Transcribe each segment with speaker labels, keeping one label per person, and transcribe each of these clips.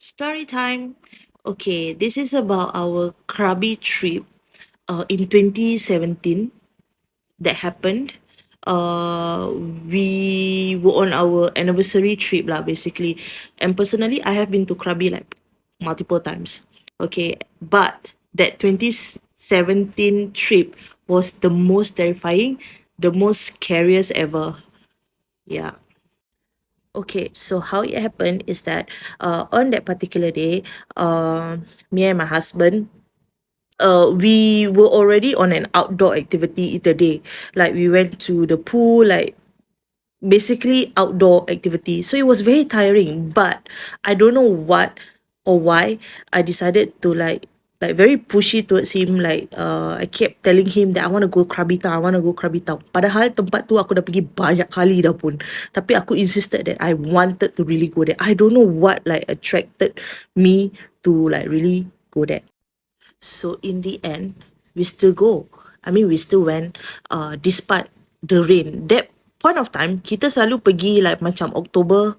Speaker 1: Story time. Okay, this is about our Krabi trip in 2017 that happened. Uh, we were on our anniversary trip lah, basically. And personally, I have been to Krabi like multiple times. Okay, but that 2017 trip was the most terrifying, the most scariest ever. Yeah. Okay, so how it happened is that on that particular day, me and my husband, we were already on an outdoor activity the day. Like we went to the pool, like basically outdoor activity. So it was very tiring, but I don't know what or why I decided to like very pushy towards him. Like I kept telling him that I want to go Krabi Town, I want to go Krabi Town. Padahal tempat tu aku dah pergi banyak kali dah pun. Tapi aku insisted that I wanted to really go there. I don't know what like attracted me to like really go there. So in the end, we still go. I mean, we still went despite the rain. That point of time, kita selalu pergi like macam October,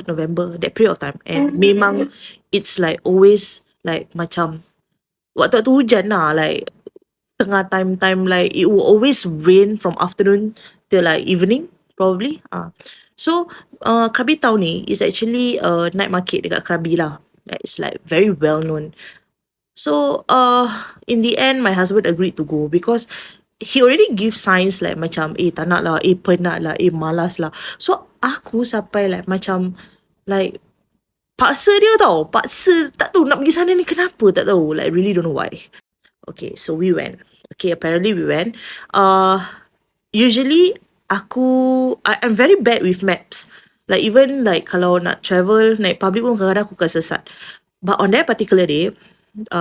Speaker 1: November, that period of time. And memang it's like always like macam waktu-waktu hujan lah, like tengah time like it will always rain from afternoon till like evening probably. So Krabi Town ni is actually a night market dekat Krabi lah. Like, it's like very well known. So in the end my husband agreed to go because he already give signs like macam tak nak lah, penat lah, malas lah. So aku sampai like macam like paksa dia tau, paksa tak tahu nak pergi sana ni kenapa, tak tahu, like really don't know why. Okay, so we went. Okay, apparently we went. Usually I'm very bad with maps. Like even like kalau nak travel naik public pun kadang-kadang aku akan sesat. But on that particular day,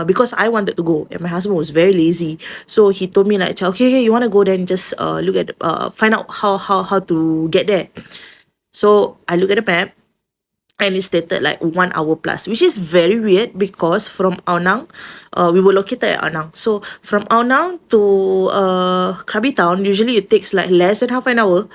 Speaker 1: because I wanted to go and my husband was very lazy, so he told me like, okay, you want to go, then just look at find out how to get there. So I look at the map and it stated like 1 hour plus, which is very weird because from Aonang, we were located at Aonang. So from Aonang to Krabi Town, usually it takes like less than half an hour.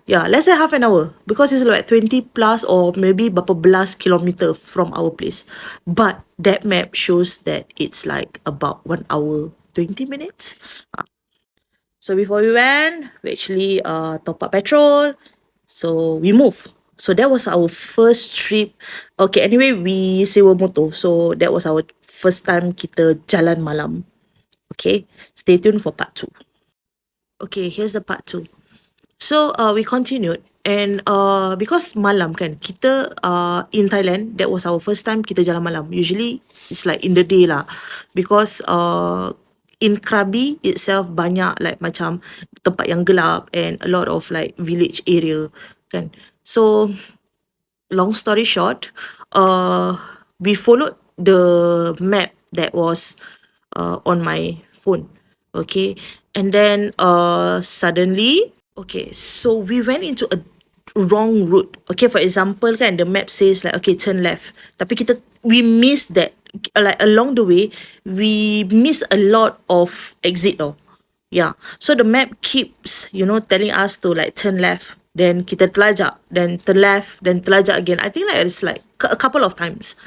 Speaker 1: Yeah, less than half an hour because it's like 20 plus or maybe berapa belas kilometer from our place. But that map shows that it's like about 1 hour 20 minutes. So before we went, we actually top up petrol. So we move. So that was our first trip. Okay, anyway, we sewa motor. So that was our first time kita jalan malam. Okay, stay tuned for part 2. Okay, here's the part 2. So we continued and because malam kan, kita in Thailand, that was our first time kita jalan malam. Usually it's like in the day lah, because in Krabi itself banyak like macam tempat yang gelap and a lot of like village area kan. So long story short, we followed the map that was on my phone. Okay, and then suddenly, okay, so we went into a wrong route. Okay, for example kan, the map says like, okay, turn left, tapi we missed that, like along the way we missed a lot of exit though. Yeah, so the map keeps telling us to like turn left, then kita terlajak, then turn left, then terlajak again. I think like it's like a couple of times.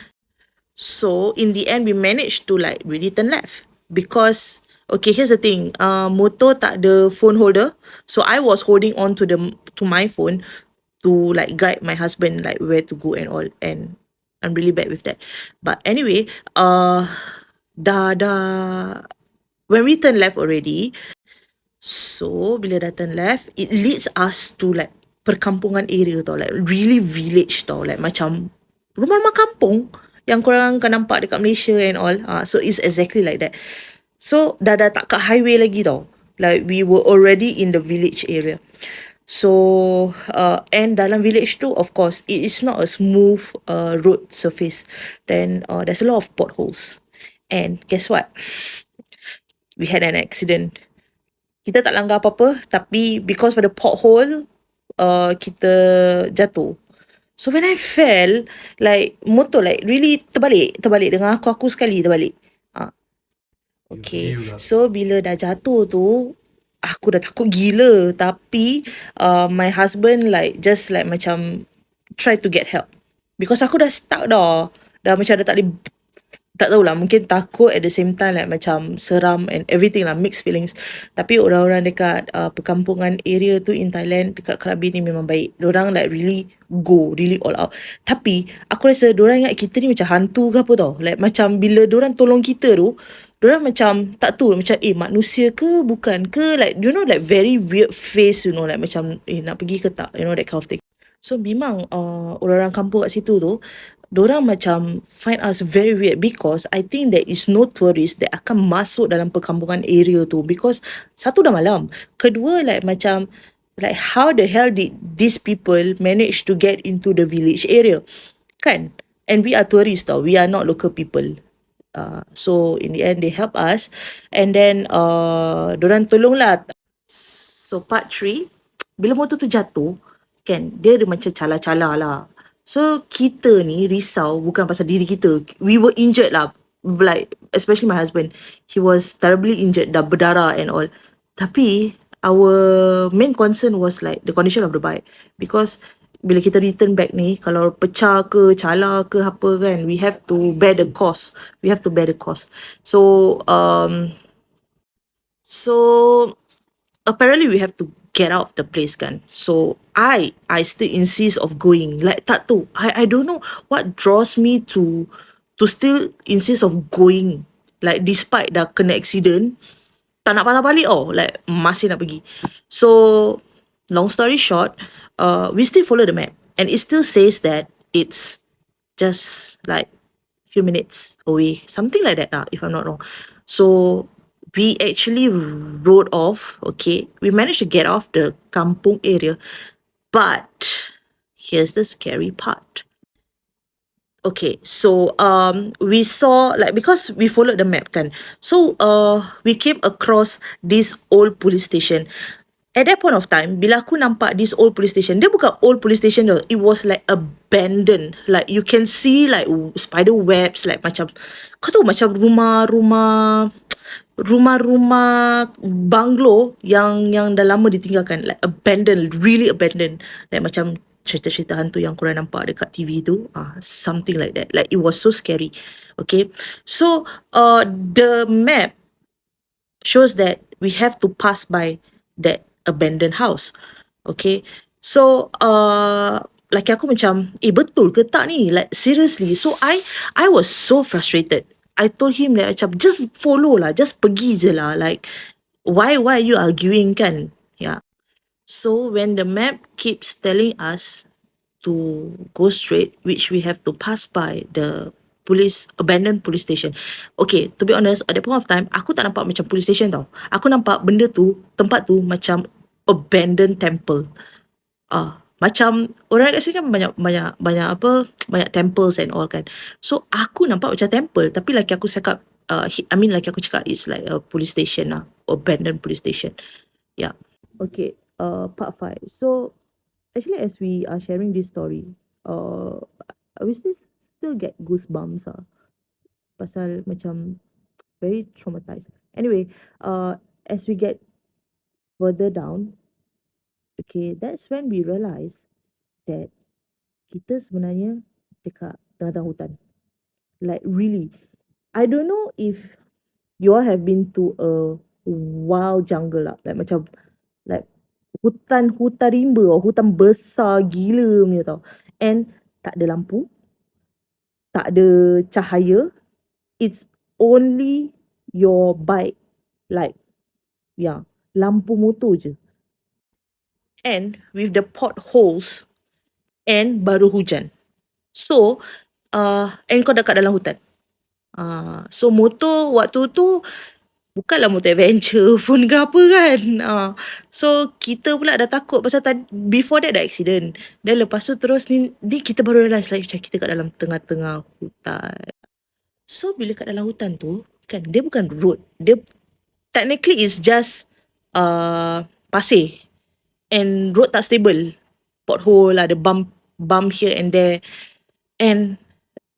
Speaker 1: So in the end we managed to like really turn left because, okay, here's the thing, motor tak ada phone holder, so I was holding on to my phone to like guide my husband like where to go and all, and I'm really bad with that. But anyway, dah when we turn left already, so bila dah turn left, it leads us to like perkampungan area tau, like really village tau, like macam rumah-rumah kampung yang korang akan nampak dekat Malaysia and all. So it's exactly like that. So dah tak kat highway lagi tau, like we were already in the village area. So and dalam village tu, of course, it is not a smooth road surface. Then there's a lot of potholes. And guess what? We had an accident. Kita tak langgar apa-apa, tapi because of the pothole, kita jatuh. So when I fell, like motor like really terbalik dengan aku sekali terbalik. Okay, so bila dah jatuh tu, aku dah takut gila, tapi my husband like just like macam try to get help. Because aku dah stuck dah. Dah macam dah tak boleh, tak tahulah, mungkin takut at the same time like macam seram and everything lah, mixed feelings. Tapi orang-orang dekat perkampungan area tu in Thailand, dekat Krabi ni memang baik. Diorang like really go, really all out. Tapi aku rasa diorang ingat kita ni macam hantu ke apa tau. Like macam bila diorang tolong kita tu, diorang macam tak tahu macam manusia ke bukan ke, like you know, like very weird face, you know, like macam nak pergi ke tak, you know, that kind of thing. So memang orang-orang kampung kat situ tu, dorang macam find us very weird because I think there is no tourist that akan masuk dalam perkampungan area tu because satu dah malam, kedua like macam like how the hell did these people manage to get into the village area, kan? And we are tourists tau, we are not local people. So in the end they help us, and then dorang tolong lah. So part 3, bila motor tu jatuh, kan, dia ada macam cala-cala lah. So kita ni risau bukan pasal diri kita. We were injured lah. Like especially my husband, he was terribly injured, dah berdarah and all. Tapi our main concern was like the condition of the bike, because bila kita return back ni, kalau pecah ke, cala ke apa kan, we have to bear the cost. We have to bear the cost. So apparently we have to get out of the place kan. So I still insist of going. Like tak tahu, I don't know what draws me to still insist of going. Like despite dah kena accident, tak nak patah balik like masih nak pergi. So long story short, we still follow the map and it still says that it's just like few minutes away, something like that if I'm not wrong. So we actually rode off. Okay, we managed to get off the kampung area, but here's the scary part. Okay, so we saw, like, because we followed the map kan, so we came across this old police station. At that point of time, bila aku nampak this old police station, dia bukan old police station though, it was like abandoned. Like you can see like spider webs, like macam, kau tahu macam rumah-rumah bungalow yang dah lama ditinggalkan, like abandoned, really abandoned, like macam cerita-cerita hantu yang korang nampak dekat TV tu, something like that. Like it was so scary. Okay, so the map shows that we have to pass by that abandoned house. Okay, so like aku macam, betul ke tak ni, like seriously. So I was so frustrated. I told him that macam, just follow lah, just pergi je lah, like why are you arguing kan. Yeah. So when the map keeps telling us to go straight, which we have to pass by the abandoned police station. Okay, to be honest, at that point of time, aku tak nampak macam police station tau. Aku nampak benda tu, tempat tu macam abandoned temple. Macam orang kat sini kan banyak temples and all kan. So aku nampak macam temple, tapi laki aku cakap, laki aku cakap it's like a police station lah, abandoned police station. Yeah. Okay, part 5. So actually, as we are sharing this story, we still get goosebumps pasal macam very traumatized. Anyway, as we get further down, okay, that's when we realize that kita sebenarnya dekat tengah-tengah hutan. Like really, I don't know if you all have been to a wild jungle lah, like macam like hutan rimba, hutan besar gila punya tau. And tak ada lampu, tak ada cahaya, it's only your bike, like lampu motor je. And with the potholes, and baru hujan. So and kau dekat dalam hutan. So motor waktu tu bukanlah motor adventure pun ke apa kan. So kita pula dah takut pasal before that dah accident. Dan lepas tu terus ni kita baru realize like macam kita kat dalam tengah-tengah hutan. So bila kat dalam hutan tu kan, dia bukan road, dia technically is just pasir, and road tak stable, pothole, ada bump here and there, and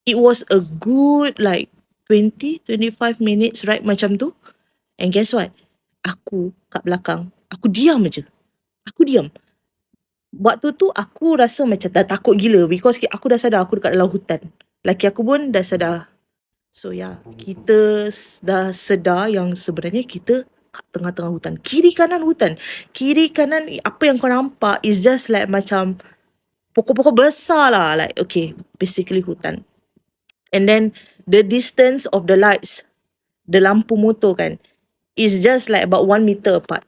Speaker 1: it was a good like 20-25 minutes ride macam tu. And guess what? Aku kat belakang, aku diam je. Aku diam. waktu tu aku rasa macam dah takut gila because aku dah sadar aku dekat dalam hutan. Laki aku pun dah sedar. So kita dah sedar yang sebenarnya kita kat tengah-tengah hutan. Kiri kanan hutan. Kiri kanan apa yang kau nampak is just like macam pokok-pokok besar lah. Like okay, basically hutan. And then the distance of the lights, the lampu motor kan, is just like about 1 meter apart.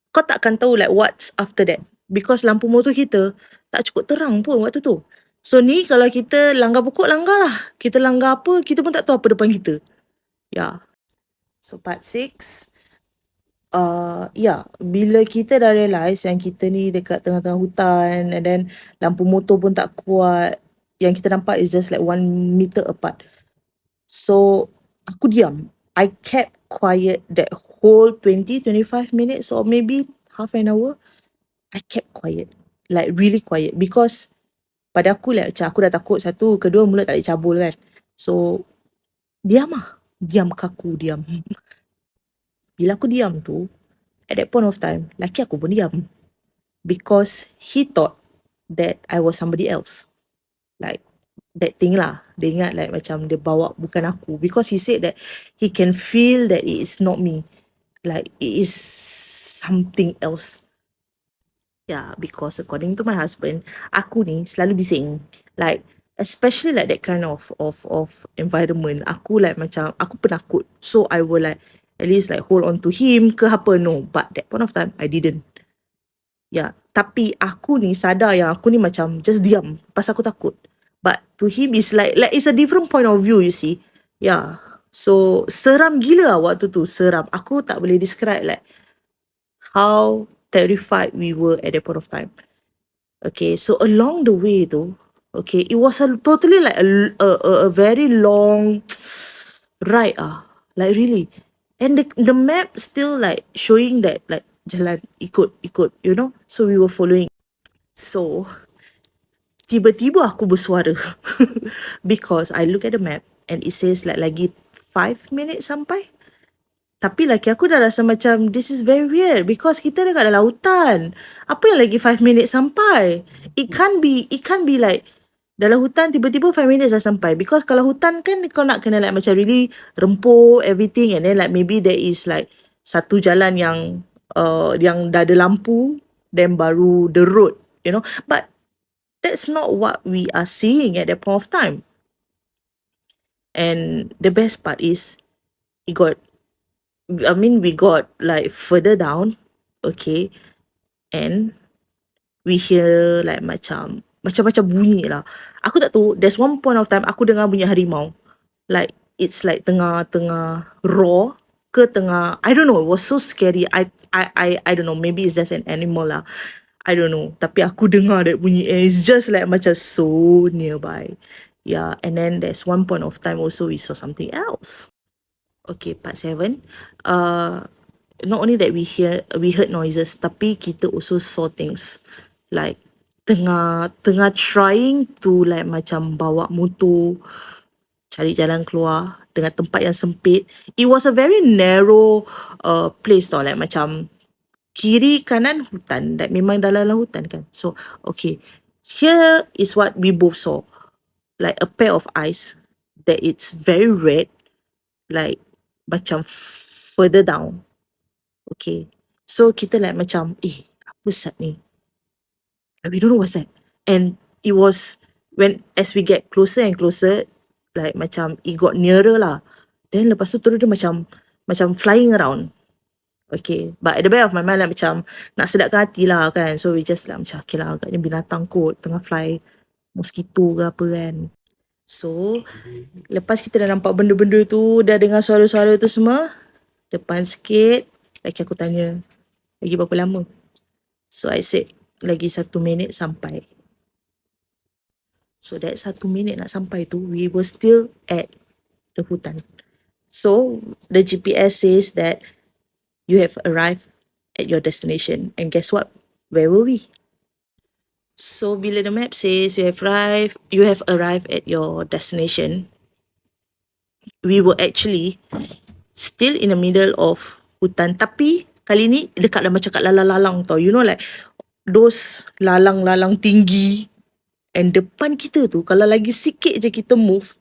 Speaker 1: Kau takkan tahu like what's after that. Because lampu motor kita tak cukup terang pun waktu tu. So ni kalau kita langgar pokok, langgar lah. Kita langgar apa, kita pun tak tahu apa depan kita. Yeah. So part 6, bila kita dah realise yang kita ni dekat tengah-tengah hutan and then lampu motor pun tak kuat, yang kita nampak is just like 1 meter apart. So aku diam. I kept quiet that whole 20-25 minutes or maybe half an hour. I kept quiet. Like really quiet. Because pada aku like macam aku dah takut satu, kedua mulut tak boleh cabul kan. So diam lah. Diam kaku, diam. Bila aku diam tu, at that point of time, laki aku pun diam. Because he thought that I was somebody else. Like that thing lah. Dia ingat like macam dia bawa bukan aku. Because he said that he can feel that it is not me. Like it is something else. Yeah, because according to my husband, aku ni selalu bising. Like especially like that kind of environment. Aku like macam aku penakut. So I will like at least like hold on to him ke apa. No, but that point of time I didn't. Yeah, tapi aku ni sadar yang aku ni macam just diam pasal aku takut. But to him is like it's a different point of view, you see. Yeah. So seram gila lah waktu tu, seram. Aku tak boleh describe like how terrified we were at that point of time. Okay, so along the way tu, okay, it was totally like a very long ride like really. And the map still like showing that like jalan ikut, you know. So we were following. So tiba-tiba aku bersuara because I look at the map and it says like lagi 5 minutes sampai. Tapi laki aku dah rasa macam this is very weird because kita dekat dalam hutan. Apa yang lagi 5 minutes sampai? It can't be like dalam hutan tiba-tiba 5 minutes dah sampai. Because kalau hutan kan kau nak kena like macam really rempuk everything and then like maybe there is like satu jalan yang dah ada lampu then baru the road, you know. But that's not what we are seeing at that point of time. And the best part is we got like further down, okay, and we hear like macam bunyi lah. Aku tak tahu, there's one point of time aku dengar bunyi harimau. Like it's like tengah roar ke tengah, I don't know, it was so scary. I don't know, maybe it's just an animal lah. I don't know. Tapi aku dengar that bunyi and it's just like macam so nearby. Yeah, and then there's one point of time also we saw something else. Okay, part 7. Not only that we heard noises, tapi kita also saw things like tengah trying to like macam bawa motor cari jalan keluar dengan tempat yang sempit. It was a very narrow place tau, like macam kiri kanan hutan, like memang dalam hutan kan. So okay, here is what we both saw, like a pair of eyes that it's very red, like macam further down. Okay, so kita like macam apa sat ni, like, we don't know what's that. And it was when as we get closer and closer, like macam it got nearer lah. Then lepas tu terus dia macam flying around. Okay, but at the back of my mind like macam nak sedapkan hati lah kan. So we just like macam okay lah, agaknya binatang kot tengah fly, mosquito ke apa kan. So lepas kita dah nampak benda-benda tu, dah dengar suara-suara tu semua, depan sikit laki aku tanya, lagi berapa lama? So I said lagi 1 minit sampai. So that 1 minit nak sampai tu, we were still at the hutan. So the GPS says that you have arrived at your destination. And guess what? Where were we? So bila the map says you have arrived at your destination, we were actually still in the middle of hutan, tapi kali ni dekat dah macam kat lalang-lalang tau. You know like those lalang-lalang tinggi, and depan kita tu kalau lagi sikit je kita move,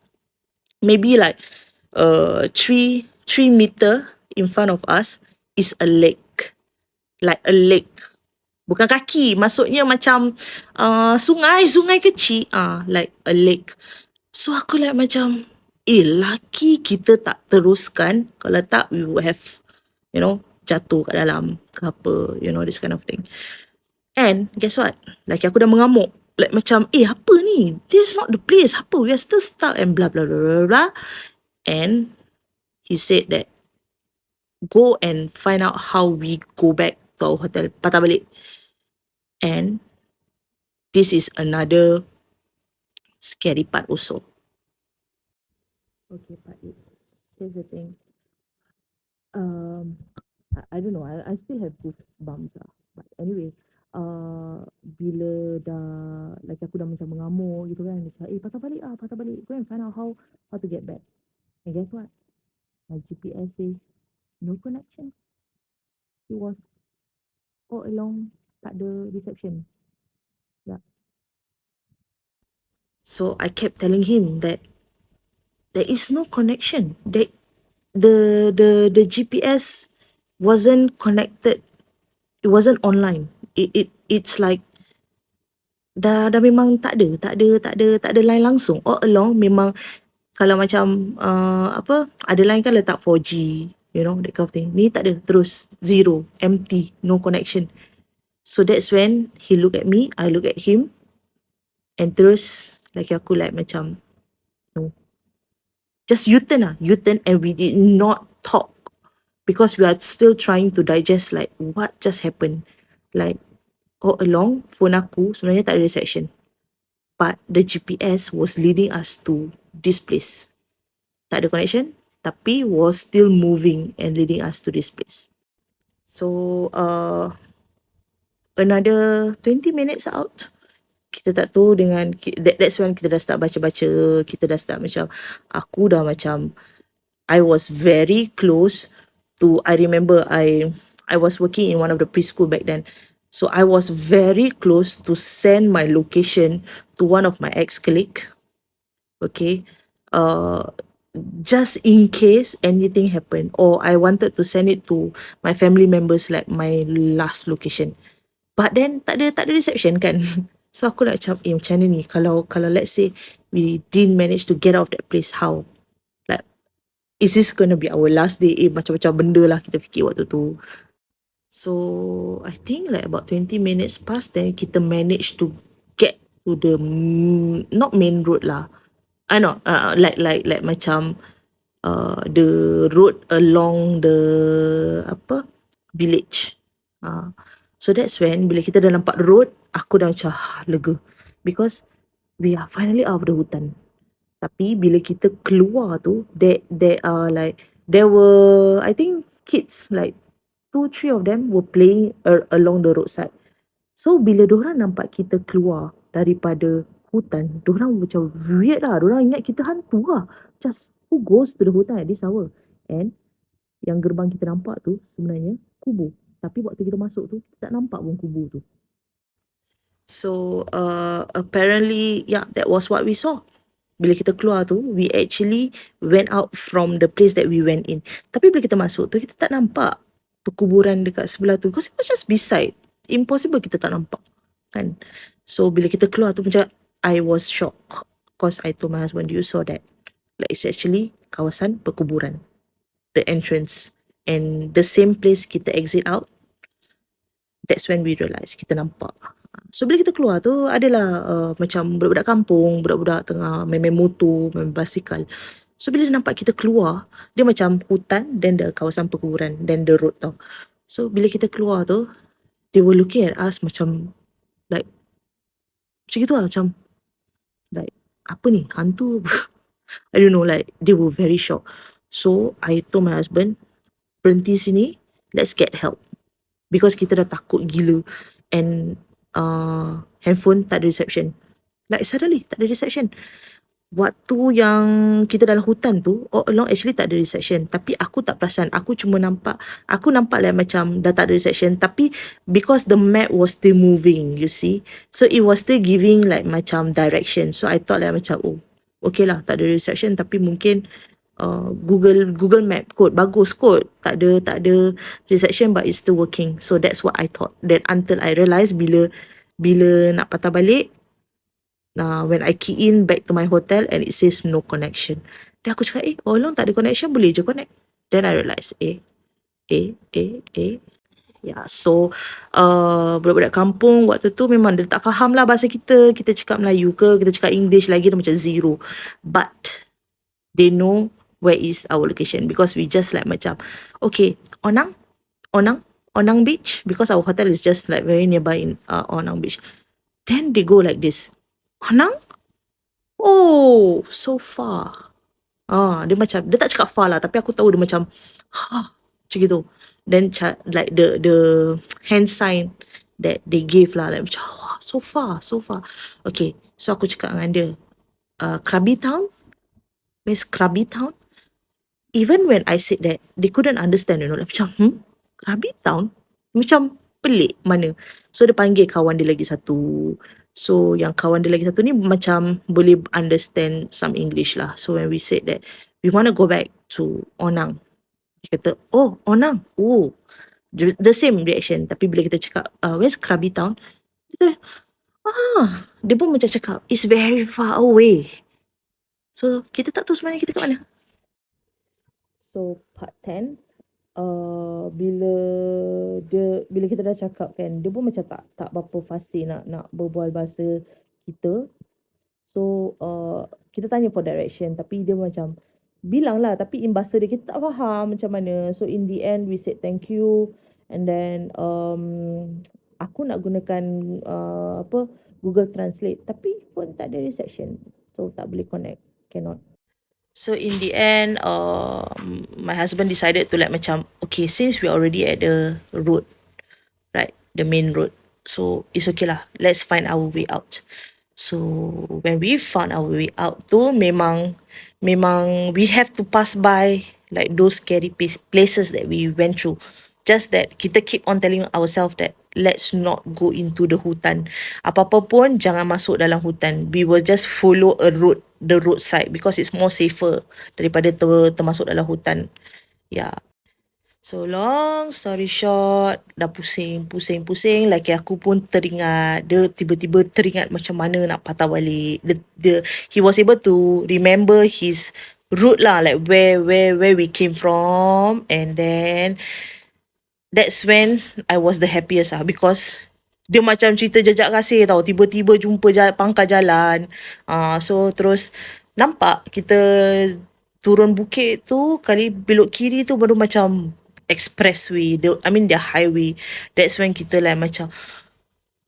Speaker 1: maybe like 3 meter in front of us is a lake. Like a lake. Bukan kaki, maksudnya macam sungai kecil, like a lake. So aku like macam, laki kita tak teruskan, kalau tak we would have, jatuh kat dalam ke apa, this kind of thing. And guess what? Laki aku dah mengamuk. Like macam, apa ni? This is not the place. Apa? We are still stuck and blah blah blah blah blah. And he said that go and find out how we go back to our hotel, patah balik. And this is another scary part also. Okay, part 8. Here's the thing. I don't know. I still have goosebumps lah. But anyway, bila laki aku dah macam mengamuk gitu kan, dia cakap, patah balik. Go and find out how to get back. And guess what? My GPS says no connection. It was all along tak ada reception. Yeah. So I kept telling him that there is no connection. The GPS wasn't connected. It wasn't online. It's like dah memang tak ada line langsung. All along memang kalau macam ada line kan letak 4G, that kind of thing. Ni tak ada, terus zero, empty, no connection. So that's when he look at me, I look at him, and terus laki aku like macam no. Just U-turn, and we did not talk because we are still trying to digest like what just happened. Like all along, phone aku sebenarnya tak ada reception, but the GPS was leading us to this place. Tak ada connection, tapi was still moving and leading us to this place. So another 20 minutes out, kita tak tahu dengan that's when kita dah start baca-baca, kita dah start macam, aku dah macam, I was very close to, I remember I was working in one of the preschool back then. So I was very close to send my location to one of my ex-colleague. Okay. Just in case anything happened, or I wanted to send it to my family members like my last location. But then tak ada reception kan. So aku like macam mana ni, kalau let's say we didn't manage to get out of that place, how? Like, is this gonna be our last day? Macam-macam benda lah kita fikir waktu tu. So I think like about 20 minutes past, then kita manage to get to the not main road lah. I know, like macam the road along the village. So that's when bila kita dah nampak road, aku dah macam lega, because we are finally out of the hutan. Tapi bila kita keluar tu, there are like, there were I think kids like 2-3 of them were playing along the roadside. So bila diorang nampak kita keluar daripada hutan, diorang macam weird lah. Diorang ingat kita hantu lah. Just who goes to the hutan at this hour? And yang gerbang kita nampak tu sebenarnya kubur. Tapi waktu kita masuk tu, kita tak nampak pun kubur tu. So apparently, yeah, that was what we saw. Bila kita keluar tu, we actually went out from the place that we went in. Tapi bila kita masuk tu, kita tak nampak perkuburan dekat sebelah tu. Because it was just beside. Impossible kita tak nampak, kan? So bila kita keluar tu macam, I was shocked. Because I told my husband, you saw that? Like it's actually kawasan perkuburan. The entrance. And the same place kita exit out, that's when we realise kita nampak. So bila kita keluar tu adalah macam budak-budak kampung, budak-budak tengah main motor, main basikal. So bila dia nampak kita keluar, dia macam hutan, then the kawasan perkuburan, then the road tau. So bila kita keluar tu, they were looking at us macam like macam gitu lah, macam like apa ni, hantu. I don't know, like they were very shocked. So I told my husband, berhenti sini, let's get help, because kita dah takut gila. And handphone tak ada reception. Like suddenly tak ada reception. waktu yang kita dalam hutan tu, all along actually tak ada reception. Tapi aku tak perasan. Aku nampak like macam dah tak ada reception. Tapi because the map was still moving, you see. So it was still giving like macam direction. So I thought like macam, oh, okay lah, tak ada reception. Tapi mungkin Google Map kot, bagus kot. Tak ada reception but it's still working. So that's what I thought. Then until I realised bila nak patah balik, when I key in back to my hotel and it says no connection. Then aku cakap, all along tak ada connection, boleh je connect. Then I realised, yeah, so budak-budak kampung waktu tu memang dia tak faham lah bahasa kita. Kita cakap Melayu ke, kita cakap English lagi, dia macam zero. But they know where is our location because we just like macam, okay, Onang Beach, because our hotel is just like very nearby in Onang Beach. Then they go like this, Onang? Oh, so far. Dia tak cakap far lah, tapi aku tahu dia macam, macam gitu. Then like the hand sign that they gave lah, like macam, so far. Okay, so aku cakap dengan dia, Krabi Town? Where's Krabi Town? Even when I said that, they couldn't understand, like macam, Krabi Town? Macam pelik mana. So dia panggil kawan dia lagi satu. So yang kawan dia lagi satu ni macam boleh understand some English lah. So when we said that we want to go back to Onang, dia kata, oh, Onang. Oh, the same reaction. Tapi bila kita cakap, where's Krabi Town? Dia pun macam cakap, it's very far away. So kita tak tahu sebenarnya kita kat mana. So part 10, bila kita dah cakap kan, dia pun macam tak berapa fasih nak berbual bahasa kita. So kita tanya for direction, tapi dia macam bilang lah, tapi in bahasa dia kita tak faham macam mana. So in the end we said thank you, and then aku nak gunakan Google Translate, tapi pun tak ada reception, so tak boleh connect, cannot. So in the end, my husband decided to like macam, okay, since we're already at the road, right, the main road, so it's okay lah, let's find our way out. So when we found our way out tu, memang we have to pass by like those scary places that we went through. Just that kita keep on telling ourselves that let's not go into the hutan. Apa-apa pun jangan masuk dalam hutan. We will just follow the roadside because it's more safer daripada termasuk dalam hutan. Yeah. So long story short, dah pusing. Laki aku pun teringat. Dia tiba-tiba teringat macam mana nak patah balik. He was able to remember his route lah, like where we came from. And then that's when I was the happiest lah, because dia macam cerita jejak kasih tau. Tiba-tiba jumpa pangkal jalan. So terus nampak kita turun bukit tu, kali belok kiri tu baru macam expressway, the highway. That's when kita like macam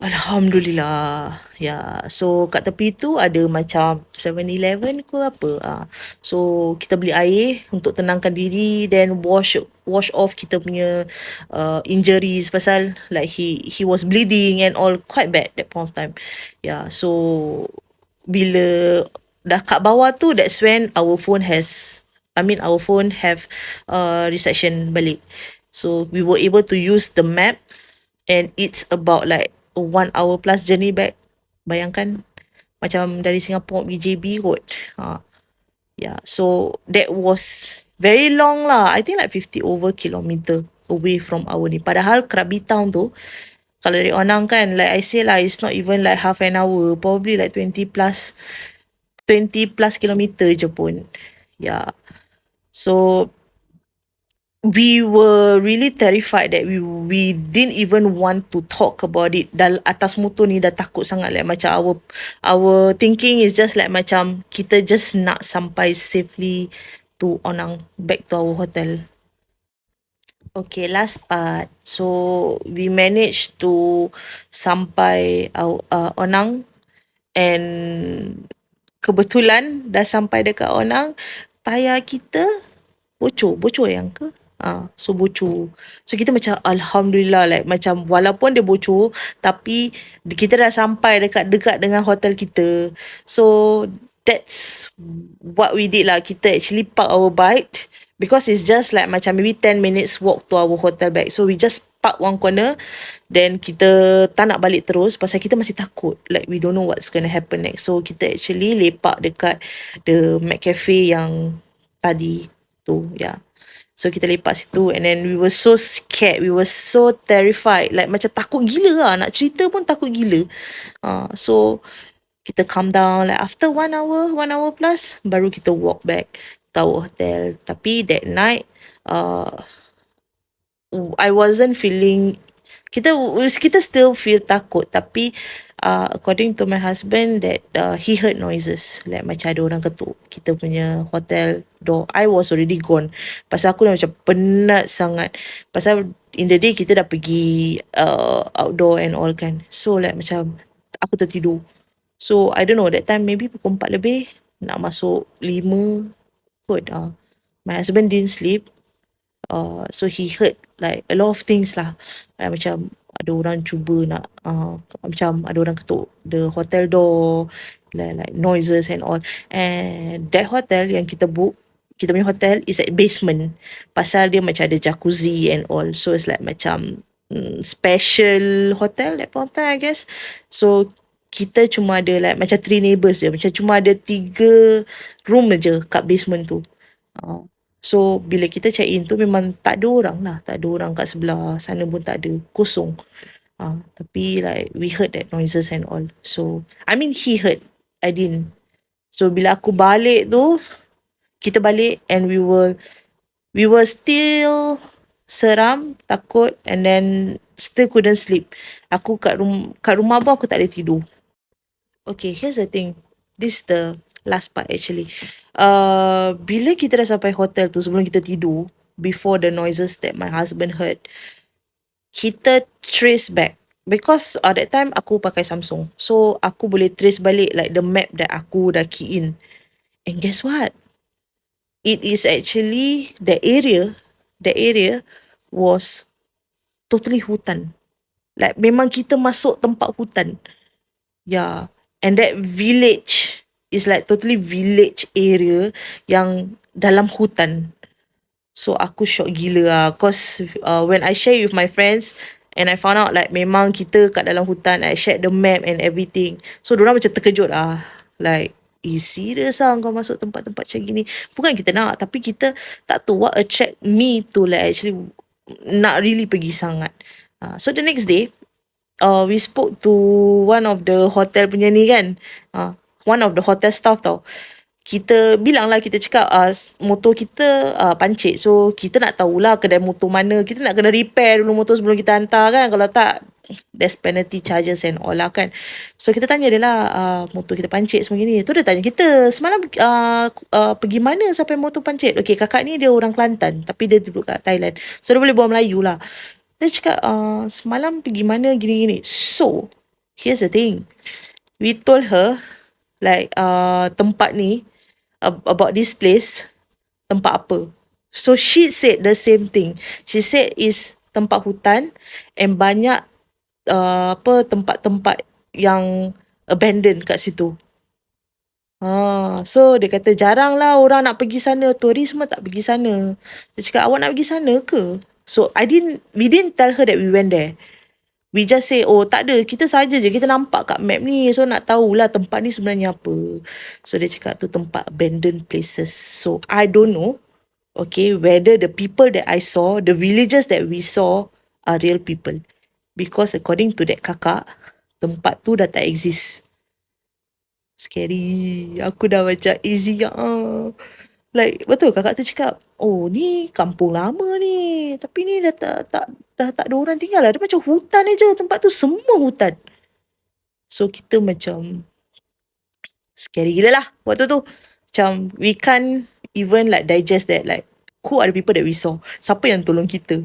Speaker 1: Alhamdulillah. Ya, so kat tepi tu ada macam 7-Eleven ke apa. So kita beli air untuk tenangkan diri, then wash off kita punya injuries, pasal like he was bleeding and all, quite bad that point of time. Yeah, so bila dah kat bawah tu, that's when our phone have reception balik. So we were able to use the map, and it's about like a 1 hour plus journey back. Bayangkan, macam dari Singapore pergi JB kot. Yeah, so that was very long lah. I think like 50 over kilometer away from our ni. Padahal Krabi Town tu, kalau dari Onang kan, like I say lah, it's not even like half an hour. Probably like 20 plus kilometer je pun. Yeah. So we were really terrified that we didn't even want to talk about it. Atas motor ni dah takut sangat, like macam our thinking is just like macam kita just nak sampai safely to Onang, back to our hotel. Okay, last part. So we managed to sampai Onang, and kebetulan dah sampai dekat Onang, tayar kita bocor yang ke? So bocor. So kita macam Alhamdulillah, like macam walaupun dia bocor, tapi kita dah sampai dekat dengan hotel kita. So that's what we did lah, kita actually park our bike because it's just like macam maybe 10 minutes walk to our hotel back. So we just park one corner, then kita tak nak balik terus pasal kita masih takut. Like we don't know what's gonna happen next. So kita actually lepak dekat the McCafe yang tadi tu, yeah. So kita lepak situ and then we were so scared. We were so terrified. Like macam takut gila lah. Nak cerita pun takut gila. So kita calm down. Like after 1 hour plus, baru kita walk back to our hotel. Tapi that night, I wasn't feeling, kita still feel takut, tapi according to my husband that he heard noises like macam ada orang ketuk kita punya hotel door. I was already gone pasal aku dah macam penat sangat pasal in the day kita dah pergi outdoor and all kan, so like macam aku tertidur. So I don't know, that time maybe pukul 4 lebih nak masuk 5 kot. My husband didn't sleep. So he heard like a lot of things lah. Like macam ada orang cuba nak macam ada orang ketuk the hotel door, like noises and all. And that hotel yang kita book, kita punya hotel is at basement. Pasal dia macam ada jacuzzi and all. So it's like macam special hotel that point of time, I guess. So kita cuma ada like macam 3 neighbours je. Macam cuma ada 3 room je kat basement tu. So bila kita check in tu memang tak ada orang lah. Tak ada orang kat sebelah sana pun tak ada. Kosong. Tapi like we heard that noises and all. So I mean he heard, I didn't. So bila aku balik tu, kita balik and we were still seram, takut, and then still couldn't sleep. Aku kat rumah pun aku tak boleh tidur. Okay, here's the thing. This is the last part actually. Bila kita dah sampai hotel tu, sebelum kita tidur, before the noises that my husband heard, kita trace back. Because that time aku pakai Samsung. So aku boleh trace balik like the map that aku dah key in. And guess what? It is actually the area was totally hutan. Like memang kita masuk tempat hutan. Yeah. And that village is like totally village area yang dalam hutan. So aku shock gila lah. Cause when I share with my friends and I found out like memang kita kat dalam hutan, I shared the map and everything. So diorang macam terkejut lah. Like, serious lah kau masuk tempat-tempat macam gini. Bukan kita nak, tapi kita tak tahu what attract me to like actually nak really pergi sangat. So the next day, we spoke to one of the hotel punya ni kan. One of the hotel staff tau. Kita bilang lah, kita cakap motor kita pancit. So kita nak tahulah kedai motor mana. Kita nak kena repair dulu motor sebelum kita hantar kan. Kalau tak, there's penalty charges and all lah kan. So kita tanya dia lah, motor kita pancit semua gini. Tu dia tanya kita, semalam pergi mana sampai motor pancit? Okay, kakak ni dia orang Kelantan, tapi dia duduk kat Thailand. So dia boleh bawa Melayu lah. Dia cakap, semalam pergi mana gini-gini. So, here's the thing. We told her, like, tempat ni, about this place, tempat apa. So, she said the same thing. She said is tempat hutan and banyak, tempat-tempat yang abandoned kat situ. So dia kata jarang lah orang nak pergi sana. Turis semua tak pergi sana. Dia cakap, awak nak pergi sana ke? So we didn't tell her that we went there. We just say, oh tak ada, kita saja je, kita nampak kat map ni. So nak tahulah tempat ni sebenarnya apa. So dia cakap tu tempat abandoned places. So I don't know, okay, whether the people that I saw, the villagers that we saw are real people. Because according to that kakak, tempat tu dah tak exist. Scary. Aku dah macam easy. Like betul kakak tu cakap, oh ni kampung lama ni. Tapi ni dah tak ada orang tinggal lah. Dia macam hutan aja. Tempat tu semua hutan. So kita macam scary gila lah waktu tu. Macam we can't even like digest that. Like who are the people that we saw? Siapa yang tolong kita?